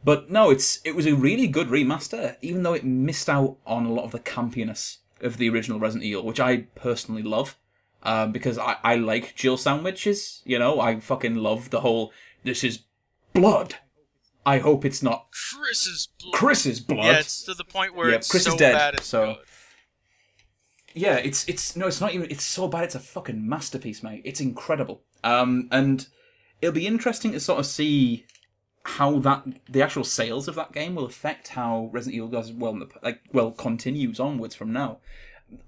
But no, it was a really good remaster, even though it missed out on a lot of the campiness of the original Resident Evil, which I personally love, because I like Jill sandwiches. You know, I fucking love the whole "this is blood. I hope it's not Chris's blood." Chris's blood. Yeah, it's to the point where it's Chris so is dead, bad it's so. good. Yeah, it's not even. It's so bad. It's a fucking masterpiece, mate. It's incredible. And it'll be interesting to sort of see how the actual sales of that game will affect how Resident Evil does continues onwards from now.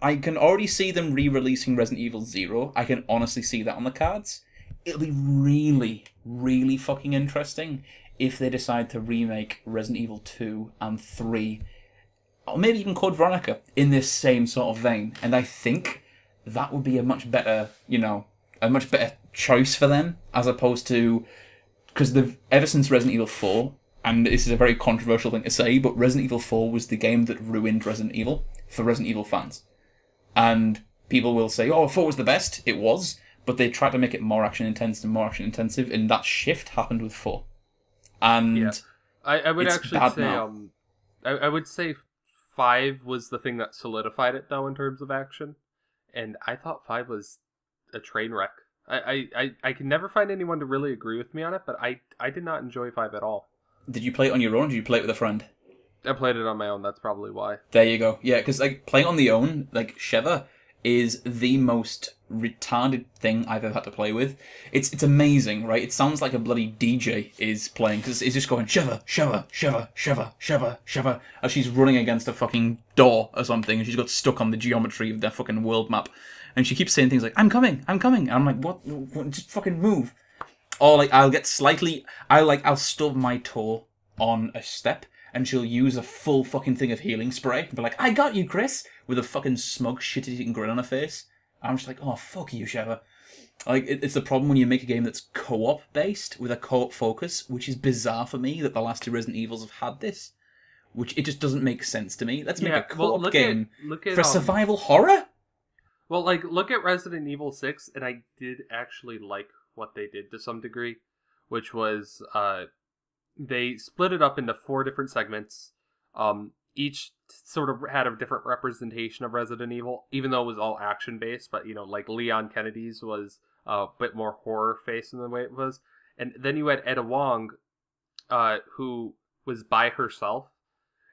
I can already see them re-releasing Resident Evil 0. I can honestly see that on the cards. It'll be really, really fucking interesting if they decide to remake Resident Evil 2 and 3, or maybe even Code Veronica, in this same sort of vein. And I think that would be a much better choice for them, as opposed to... Because ever since Resident Evil 4, and this is a very controversial thing to say, but Resident Evil 4 was the game that ruined Resident Evil for Resident Evil fans. And people will say, oh, 4 was the best. It was, but they tried to make it more action-intensive and more action-intensive, and that shift happened with 4. And yeah. I would actually say, I would say 5 was the thing that solidified it, though, in terms of action. And I thought 5 was a train wreck. I can never find anyone to really agree with me on it, but I did not enjoy 5 at all. Did you play it on your own, or did you play it with a friend? I played it on my own, that's probably why. There you go. Yeah, because like playing on the own, like Sheva, is the most retarded thing I've ever had to play with. It's amazing, right? It sounds like a bloody DJ is playing, because it's just going Sheva, Sheva, Sheva, Sheva, Sheva, Sheva, as she's running against a fucking door or something, and she's got stuck on the geometry of their fucking world map. And she keeps saying things like, I'm coming. And I'm like, what? Just fucking move. Or like, I'll stub my toe on a step, and she'll use a full fucking thing of healing spray and be like, I got you, Chris, with a fucking smug, shit-eating grin on her face. I'm just like, oh, fuck you, Sheva. Like, it's the problem when you make a game that's co-op based, with a co-op focus, which is bizarre for me that the last 2 Resident Evils have had this. Which, it just doesn't make sense to me. Let's make a co-op game for survival horror? Well, like, look at Resident Evil 6, and I did actually like what they did to some degree, which was, they split it up into 4 different segments. Each sort of had a different representation of Resident Evil, even though it was all action-based, but, you know, like Leon Kennedy's was a bit more horror-faced in the way it was. And then you had Etta Wong, who was by herself,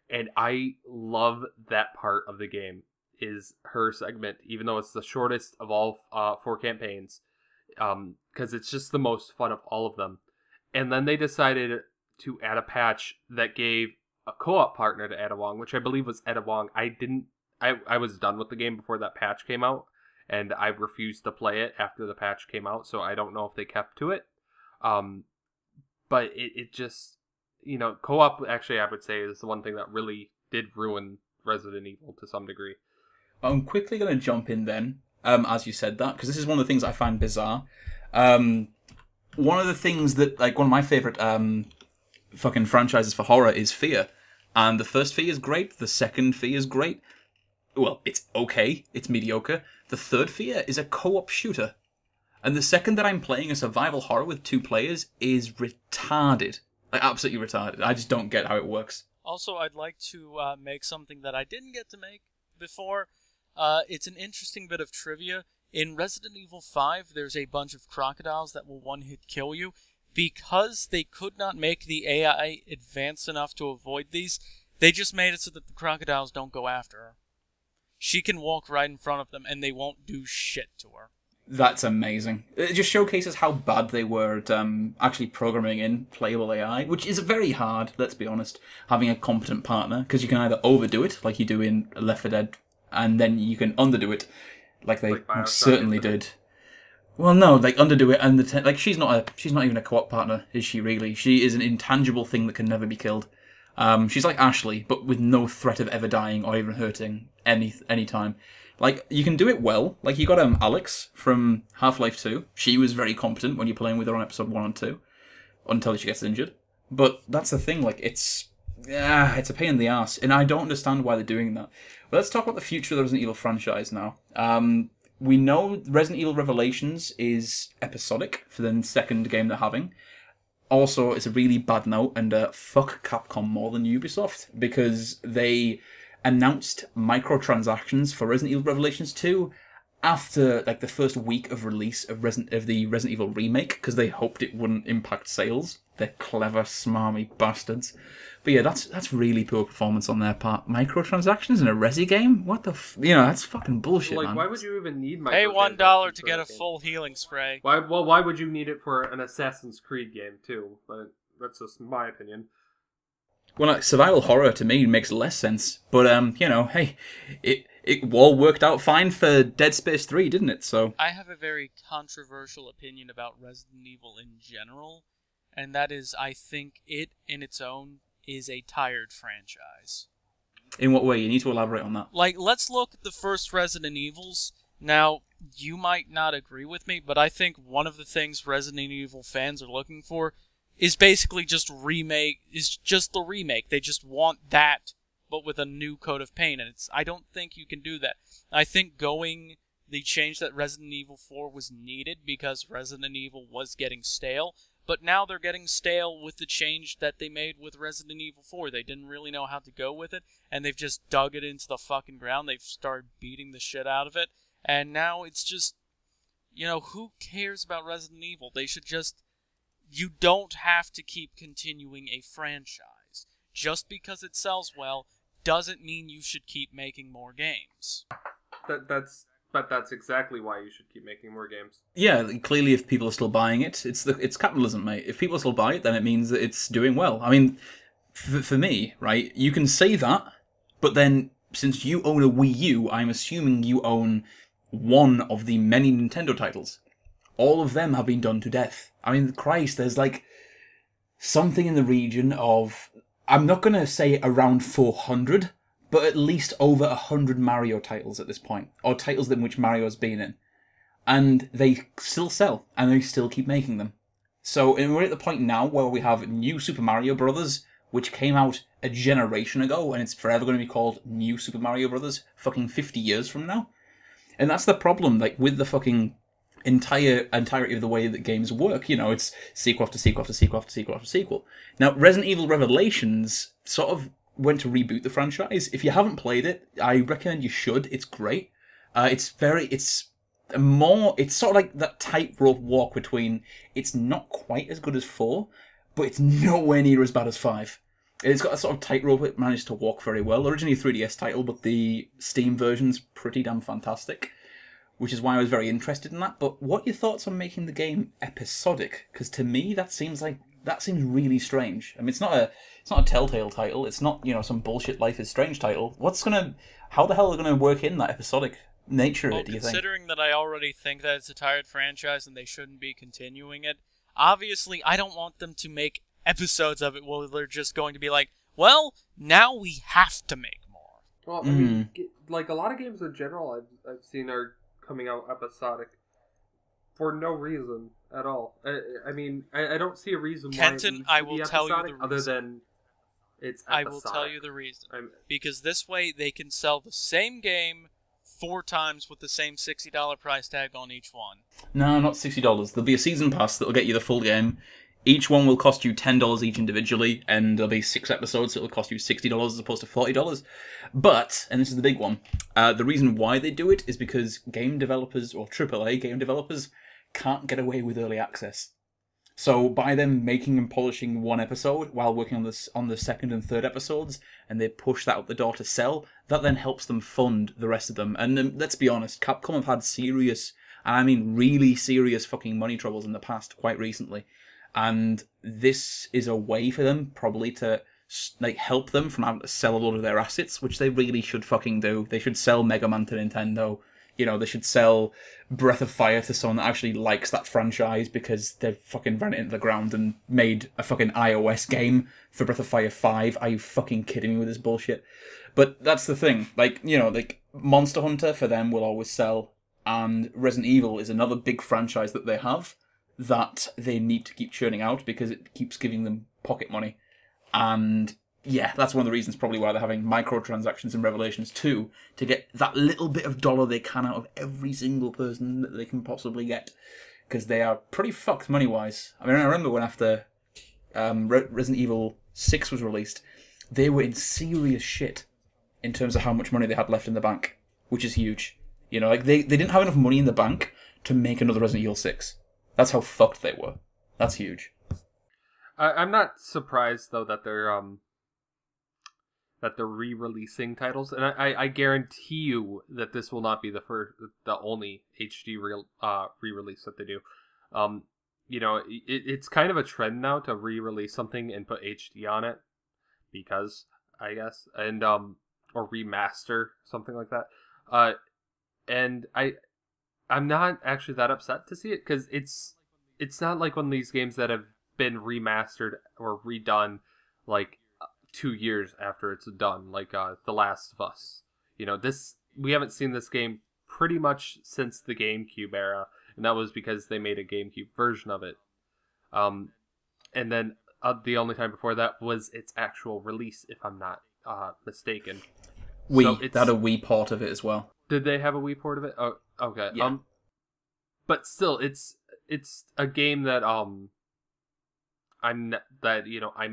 and I love that part of the game. Is her segment, even though it's the shortest of all 4 campaigns, because it's just the most fun of all of them. And then they decided to add a patch that gave a co-op partner to Etta Wong, which I believe was Etta Wong. I was done with the game before that patch came out, and I refused to play it after the patch came out, so I don't know if they kept to it. But it just, you know, co-op, actually, I would say, is the one thing that really did ruin Resident Evil to some degree. I'm quickly going to jump in then, as you said that, because this is one of the things I find bizarre. One of the things that, like, one of my favourite fucking franchises for horror is Fear. And the first Fear is great, the second Fear is great. Well, it's okay, it's mediocre. The third Fear is a co-op shooter. And the second that I'm playing a survival horror with 2 players is retarded. Like, absolutely retarded. I just don't get how it works. Also, I'd like to make something that I didn't get to make before. It's an interesting bit of trivia. In Resident Evil 5, there's a bunch of crocodiles that will one-hit kill you. Because they could not make the AI advanced enough to avoid these, they just made it so that the crocodiles don't go after her. She can walk right in front of them, and they won't do shit to her. That's amazing. It just showcases how bad they were at actually programming in playable AI, which is very hard, let's be honest, having a competent partner, because you can either overdo it, like you do in Left 4 Dead, and then you can underdo it, like they certainly did. Well, no, like underdo it, and like she's not even a co-op partner, is she really? She is an intangible thing that can never be killed. She's like Ashley, but with no threat of ever dying or even hurting any time. Like, you can do it well. Like, you got Alex from Half-Life 2. She was very competent when you're playing with her on episode 1 and 2, until she gets injured. But that's the thing, like, it's a pain in the ass, and I don't understand why they're doing that. But let's talk about the future of the Resident Evil franchise now. we know Resident Evil Revelations is episodic for the second game they're having. Also, it's a really bad note, and fuck Capcom more than Ubisoft, because they announced microtransactions for Resident Evil Revelations 2 after like the first week of release of the Resident Evil remake, because they hoped it wouldn't impact sales. They're clever, smarmy bastards. But yeah, that's really poor performance on their part. Microtransactions in a Resi game? What the that's fucking bullshit, like, man. Why would you even need microtransactions? Pay $1 to get a full healing spray. Why would you need it for an Assassin's Creed game, too? But that's just my opinion. Well, like, survival horror, to me, makes less sense. But, hey, it all worked out fine for Dead Space 3, didn't it? So I have a very controversial opinion about Resident Evil in general, and that is, I think it, in its own, is a tired franchise. In what way? You need to elaborate on that. Like, let's look at the first Resident Evils. Now, you might not agree with me, but I think one of the things Resident Evil fans are looking for is basically just the remake. They just want that, but with a new coat of paint, and I don't think you can do that. I think the change that Resident Evil 4 was needed because Resident Evil was getting stale, but now they're getting stale with the change that they made with Resident Evil 4. They didn't really know how to go with it, and they've just dug it into the fucking ground. They've started beating the shit out of it, and now it's just, who cares about Resident Evil? They should just... You don't have to keep continuing a franchise. Just because it sells well doesn't mean you should keep making more games. That's exactly why you should keep making more games. Yeah, clearly if people are still buying it, it's capitalism, mate. If people still buy it, then it means that it's doing well. I mean, for me, right, you can say that, but then since you own a Wii U, I'm assuming you own one of the many Nintendo titles. All of them have been done to death. I mean, Christ, there's like something in the region of, I'm not going to say around 400, but at least over 100 Mario titles at this point, or titles in which Mario has been in. And they still sell, and they still keep making them. So we're at the point now where we have New Super Mario Bros., which came out a generation ago, and it's forever going to be called New Super Mario Bros. Fucking 50 years from now. And that's the problem, like, with the fucking entirety of the way that games work. It's sequel after sequel after sequel after sequel after sequel. Now, Resident Evil Revelations sort of went to reboot the franchise. If you haven't played it, I recommend you should. It's great. It's sort of like that tightrope walk between, it's not quite as good as 4, but it's nowhere near as bad as 5. It's got a sort of tightrope it managed to walk very well. Originally a 3DS title, but the Steam version's pretty damn fantastic, which is why I was very interested in that. But what are your thoughts on making the game episodic? Because to me, that seems really strange. I mean, it's not a Telltale title. It's not, some bullshit Life is Strange title. How the hell are they going to work in that episodic nature of it, do you think? Considering that I already think that it's a tired franchise and they shouldn't be continuing it, obviously I don't want them to make episodes of it where they're just going to be like, well, now we have to make more. Well, I mean, like a lot of games in general I've seen are coming out episodic for no reason at all. I mean, I don't see a reason Kenton, why I will tell you the reason. Other than it's episodic. I will tell you the reason. Because this way they can sell the same game 4 times with the same $60 price tag on each one. No, not $60. There'll be a season pass that'll get you the full game. Each one will cost you $10 each individually, and there'll be 6 episodes, so it'll cost you $60 as opposed to $40. But, and this is the big one, the reason why they do it is because game developers, or AAA game developers, can't get away with early access. So by them making and polishing one episode while working on the second and third episodes, and they push that out the door to sell, that then helps them fund the rest of them. And let's be honest, Capcom have had serious, and I mean really serious fucking money troubles in the past, quite recently. And this is a way for them probably to help them from having to sell a lot of their assets, which they really should fucking do. They should sell Mega Man to Nintendo. They should sell Breath of Fire to someone that actually likes that franchise, because they've fucking ran it into the ground and made a fucking iOS game for Breath of Fire 5. Are you fucking kidding me with this bullshit? But that's the thing. Monster Hunter for them will always sell, and Resident Evil is another big franchise that they have that they need to keep churning out because it keeps giving them pocket money. And yeah, that's one of the reasons probably why they're having microtransactions in Revelations 2 to get that little bit of dollar they can out of every single person that they can possibly get. Because they are pretty fucked money-wise. I mean, I remember when after Resident Evil 6 was released, they were in serious shit in terms of how much money they had left in the bank, which is huge. You know, like they didn't have enough money in the bank to make another Resident Evil 6. That's how fucked they were. That's huge. I'm not surprised though that they're re-releasing titles, and I guarantee you that this will not be the only HD re-release that they do. You know, it's kind of a trend now to re-release something and put HD on it, because I guess, and or remaster something like that. And I'm not actually that upset to see it, because it's not like one of these games that have been remastered or redone like 2 years after it's done, like The Last of Us. You know, we haven't seen this game pretty much since the GameCube era, and that was because they made a GameCube version of it. And then the only time before that was its actual release, if I'm not mistaken. They had a Wii port of it as well. Did they have a Wii port of it? Oh, okay. Yeah. But still, it's a game that I'm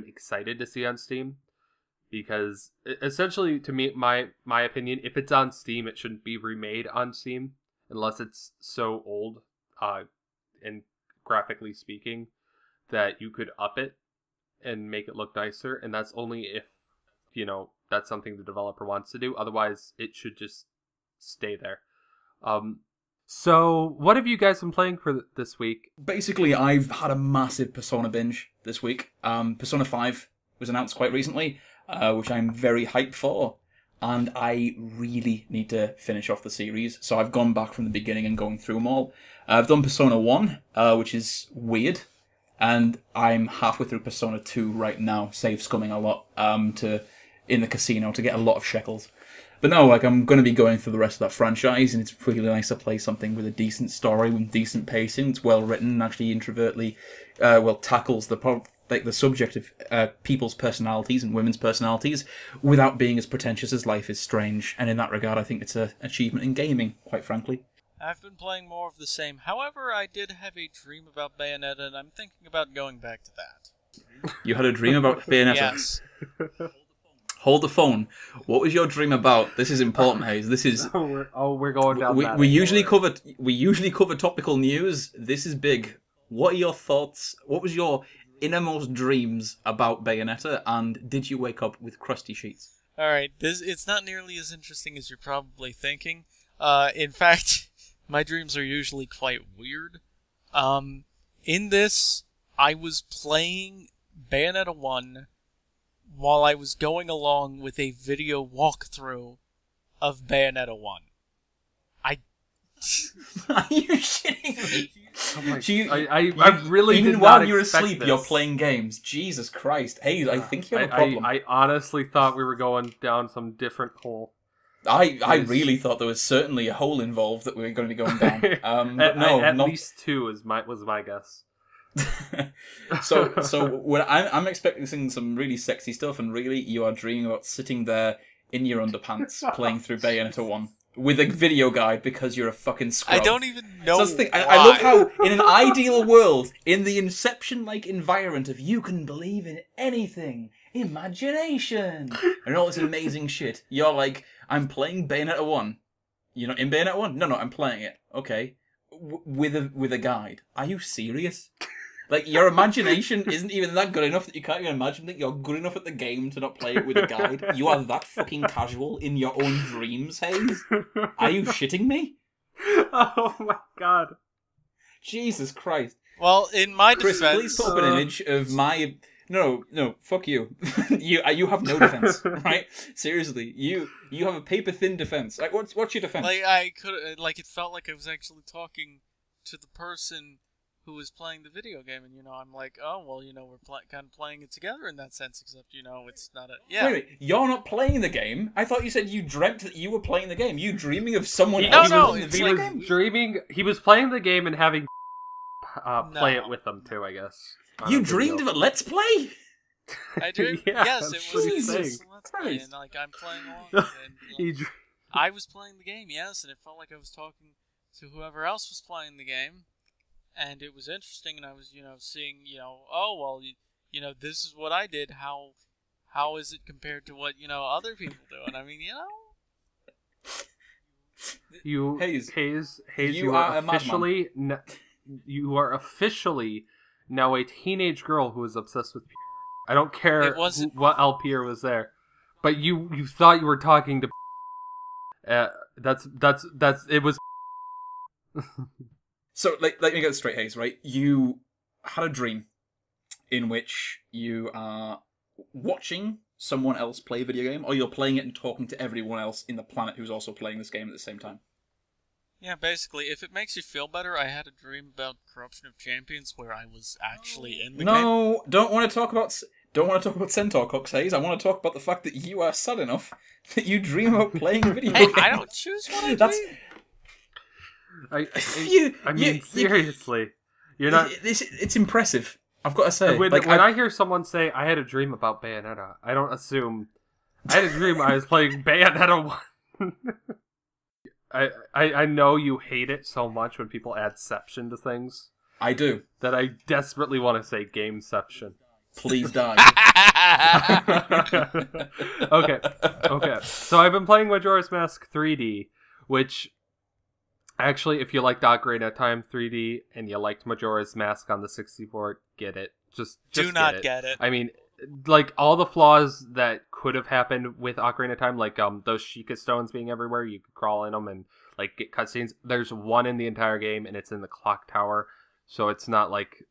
excited to see on Steam, because essentially, to me, my opinion, if it's on Steam, it shouldn't be remade on Steam unless it's so old, and graphically speaking, that you could up it and make it look nicer, and that's only if, you know, that's something the developer wants to do. Otherwise, it should just stay there. So, what have you guys been playing for this week? Basically, I've had a massive Persona binge this week. Persona 5 was announced quite recently, which I'm very hyped for. And I really need to finish off the series. So I've gone back from the beginning and going through them all. I've done Persona 1, which is weird. And I'm halfway through Persona 2 right now, save scumming a lot in the casino to get a lot of shekels. But no, like, I'm going to be going through the rest of that franchise, and it's really nice to play something with a decent story, with decent pacing. It's well written, and actually introvertly, tackles the subject of people's personalities and women's personalities without being as pretentious as Life is Strange. And in that regard, I think it's an achievement in gaming, quite frankly. I've been playing more of the same. However, I did have a dream about Bayonetta, and I'm thinking about going back to that. You had a dream about Bayonetta? Yes. Hold the phone. What was your dream about? This is important, Haze. This is. We're going down. We usually cover topical news. This is big. What are your thoughts? What was your innermost dreams about Bayonetta? And did you wake up with crusty sheets? All right. It's not nearly as interesting as you're probably thinking. In fact, my dreams are usually quite weird. In this, I was playing Bayonetta 1. While I was going along with a video walkthrough of Bayonetta 1. Are you shitting me? Oh my, I really even did while not you're expect asleep, this. you're playing games. Jesus Christ. Hey, I think you have a problem. I honestly thought we were going down some different hole. I really thought there was certainly a hole involved that we were going to be going down. But no, at least two was my guess. so when I'm expecting some really sexy stuff, and really you are dreaming about sitting there in your underpants playing through Bayonetta 1 with a video guide because you're a fucking scrub. I don't even know. So I love how in an ideal world, in the Inception-like environment of you can believe in anything, imagination, and all this amazing shit, you're like, I'm playing Bayonetta 1. You're not in Bayonetta 1? No, I'm playing it. Okay. With a guide. Are you serious? Like, your imagination isn't even that good enough that you can't even imagine that you're good enough at the game to not play it with a guide. You are that fucking casual in your own dreams, Haze? Are you shitting me? Oh my god. Jesus Christ. Well, in my Chris, defense... please put up an image of my... No, fuck you. You have no defense, right? Seriously, you have a paper-thin defense. Like, what's your defense? It felt like I was actually talking to the person who was playing the video game, and, I'm like, oh, well, we're kind of playing it together in that sense, except, it's not a... Yeah. Wait, you're not playing the game? I thought you said you dreamt that you were playing the game. You dreaming of someone else playing the video game? He was playing the game and having play it with them, too, I guess. You dreamed of a Let's Play? I dreamed. Yeah, yes, that's it what was. he's It was saying. Let's Play, and like I'm playing along with it. And, like, I was playing the game, yes, and it felt like I was talking to whoever else was playing the game, and it was interesting. And I was, seeing, oh well, this is what I did. How is it compared to what other people do? And I mean, Haze, you are officially you are officially now a teenage girl who is obsessed with. I don't care what LPer was there, but you thought you were talking to. That's it was. So let me get this straight, Haze. Right, you had a dream in which you are watching someone else play a video game, or you're playing it and talking to everyone else in the planet who's also playing this game at the same time. Yeah, basically, if it makes you feel better, I had a dream about Corruption of Champions where I was actually in the game. No, don't want to talk about Centaur Cocks, Haze. I want to talk about the fact that you are sad enough that you dream about playing a video game. I don't choose what I dream. I mean, seriously, you're not. It's impressive. I've got to say, when I hear someone say I had a dream about Bayonetta, I don't assume. I had a dream I was playing Bayonetta 1. I know you hate it so much when people add "ception" to things. I do. That I desperately want to say "gameception." Please die. Okay. So I've been playing Majora's Mask 3D, which actually, if you liked Ocarina of Time 3D and you liked Majora's Mask on the 64, get it. Just do not get it. I mean, like all the flaws that could have happened with Ocarina of Time, like those Sheikah stones being everywhere, you could crawl in them and like get cutscenes. There's one in the entire game, and it's in the clock tower, so it's not like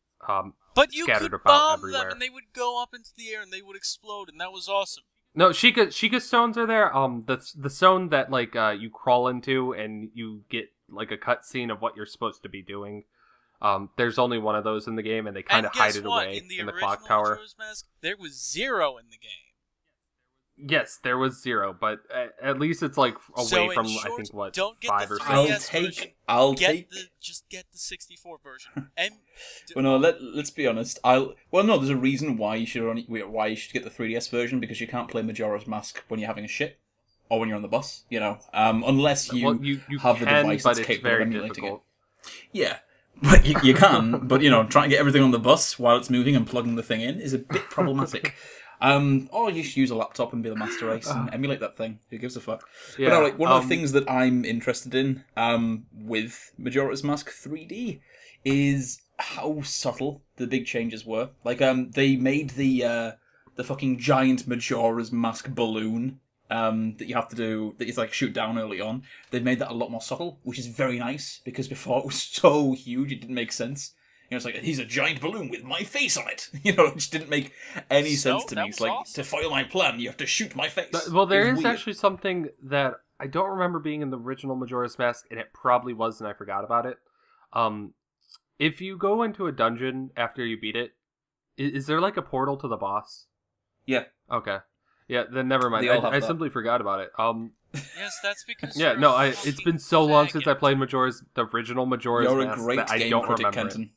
but you scattered could about bomb everywhere. them, and they would go up into the air, and they would explode, and that was awesome. No, Sheikah stones are there. The stone that like you crawl into and you get like a cutscene of what you're supposed to be doing. There's only one of those in the game, and they kind of hide it away in the clock tower. Majora's Mask, there was 0 in the game. Yes, there was 0, but at least it's like away from I think what don't get 5 the or 3DS 6. I'll take. Just get the 64 version. And well, no, let's be honest. There's a reason why you should get the 3DS version, because you can't play Majora's Mask when you're having a shit or when you're on the bus. Unless you have the device that's capable of emulating it. Yeah. But you can, but trying to get everything on the bus while it's moving and plugging the thing in is a bit problematic. Or you should use a laptop and be the master race and emulate that thing. Who gives a fuck? Yeah, but no, one of the things that I'm interested in with Majora's Mask 3D is how subtle the big changes were. Like they made the fucking giant Majora's Mask balloon that you have to do, that you like shoot down early on. They've made that a lot more subtle, which is very nice, because before it was so huge it didn't make sense. It's like, he's a giant balloon with my face on it. It just didn't make any sense to me. It's like, awesome. To foil my plan, you have to shoot my face. Well, there is actually something that I don't remember being in the original Majora's Mask, and it probably was, and I forgot about it. If you go into a dungeon after you beat it, is there like a portal to the boss? Yeah. Okay. Yeah, then never mind. I simply forgot about it. Yes, that's because. Yeah, no, it's been so long since I played the original Majora's Mask. You're a great game critic, Kenton.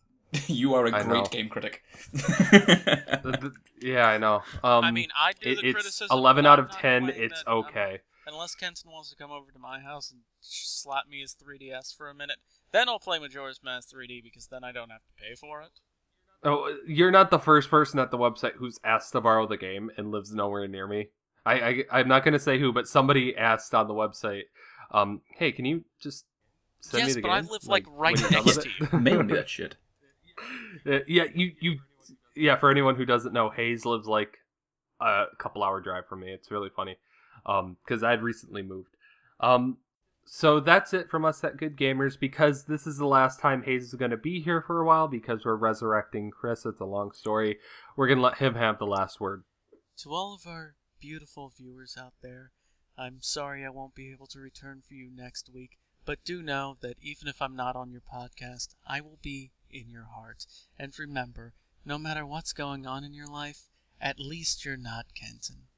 You are a great game critic. Yeah, I know. I mean, I do the criticism. 11 out of 10. It's okay. Unless Kenton wants to come over to my house and slap me his 3DS for a minute, then I'll play Majora's Mask 3D, because then I don't have to pay for it. Oh, you're not the first person at the website who's asked to borrow the game and lives nowhere near me. I'm not going to say who, but somebody asked on the website, hey, can you just send me the game? Yes, but I live like right next to you. Mail me that shit. Yeah, for anyone who doesn't know, Haze lives like a couple hour drive from me. It's really funny. Because I'd recently moved. So that's it from us at Good Gamers, because this is the last time Haze is going to be here for a while, because we're resurrecting Chris. It's a long story. We're going to let him have the last word. To all of our beautiful viewers out there, I'm sorry I won't be able to return for you next week, but do know that even if I'm not on your podcast, I will be in your heart. And remember, no matter what's going on in your life, at least you're not Kenton.